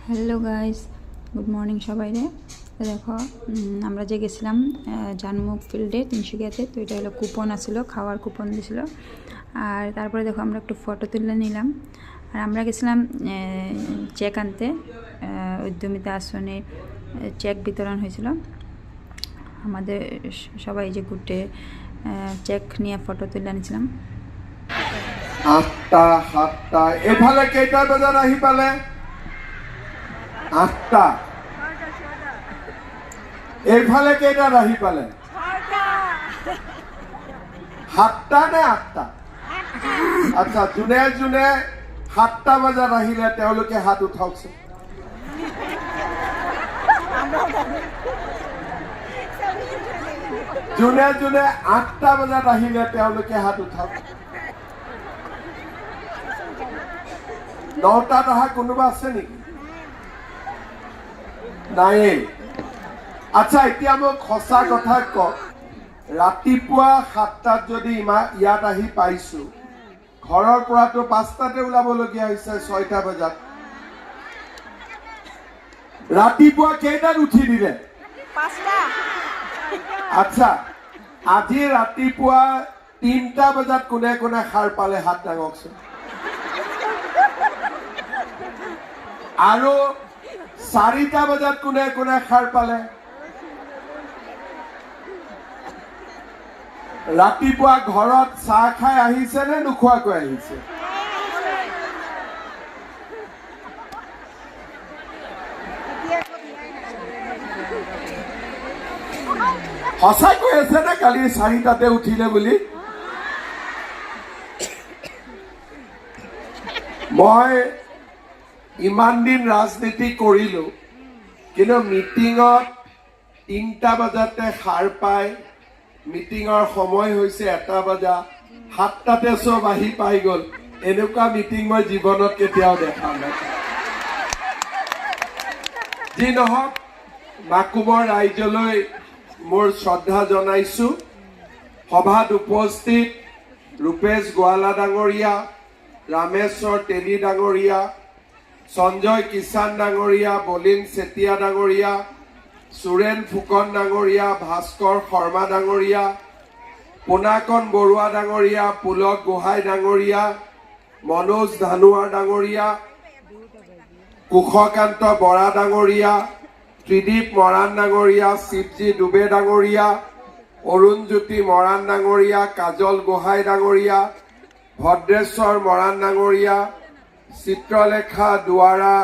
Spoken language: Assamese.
হ্যালো গাইস, গুড মর্নিং সবাইরে। তো দেখো আমরা যে গেছিলাম জানমুখ ফিল্ডে তিনশুকিয়াতে, তো এটা হলো কুপন আসলো, খাওয়ার কুপন দিছিল। আর তারপরে দেখো আমরা একটু ফটো তুলে নিলাম। আর আমরা গেছিলাম চেক আনতে, উদ্যমিতা আসনে চেক বিতরণ হয়েছিল। আমাদের সবাই যে ঘুরতে চেক নিয়ে ফটো তুলে আনিছিলাম। 8টা 7টা এফালে কেইটা বজাত আহি পালে 8টা এইফালে কেইটাত আহি পালে 7টা নে 8টা আচ্ছা যোনে যোনে 7টা বজাত আহিলে তেওঁলোকে হাত উঠাওকচোন যোনে যোনে 8টা বজাত আহিলে তেওঁলোকে হাত উঠাওক 9টাত অহা কোনোবা আছে নেকি নাই আচ্ছা এতিয়া মোক সঁচা কথা কওক ৰাতিপুৱা 7টাত যদি ইয়াত আহি পাইছো ঘৰৰ পৰাতো 5টাতে ওলাবলগীয়া হৈছে 6টা বজাত ৰাতিপুৱা কেইটাত উঠি দিলে 5টা আচ্ছা আজি ৰাতিপুৱা 3টা বজাত কোনে কোনে সাৰ পালে হাত দাঙকচোন আৰু 4টা বজাত কোনে কোনে সাৰ পালে ৰাতিপুৱা ঘৰত চাহ খাই আহিছে নে নোখোৱাকৈ আহিছে সঁচাই কৈ আছে নে কালি 4টাতে উঠিলে বুলি মই ইমান দিন ৰাজনীতি কৰিলো কিন্তু মিটিঙত 3টা বজাতে সাৰ পাই মিটিঙৰ সময় হৈছে 1টা বজা 7টাতে সব আহি পাই গল এনেকুৱা মিটিং মই জীৱনত কেতিয়াও দেখা নাই যি নহওক মাকুমৰ ৰাইজলৈ মোৰ শ্ৰদ্ধা জনাইছো সভাত উপস্থিত ৰূপেশ গোৱালা ডাঙৰীয়া ৰামেশ্বৰ তেলী ডাঙৰীয়া সঞ্জয় কিষাণ ডাঙৰীয়া বলিন চেতিয়া ডাঙৰীয়া সুৰেন ফুকন ডাঙৰীয়া ভাস্কৰ শৰ্মা ডাঙৰীয়া পুনাকন বৰুৱা ডাঙৰীয়া পুলক গোহাঁই ডাঙৰীয়া মনোজ ধানুৱাৰ ডাঙৰীয়া কুশকান্ত বৰা ডাঙৰীয়া ত্ৰিদীপ মৰাণ ডাঙৰীয়া শিৱজী ডুবে ডাঙৰীয়া অৰুণজ্যোতি মৰাণ ডাঙৰীয়া কাজল গোহাঁই ডাঙৰীয়া ভদ্ৰেশ্বৰ মৰাণ ডাঙৰীয়া চিত্ৰলেখা দুৱাৰা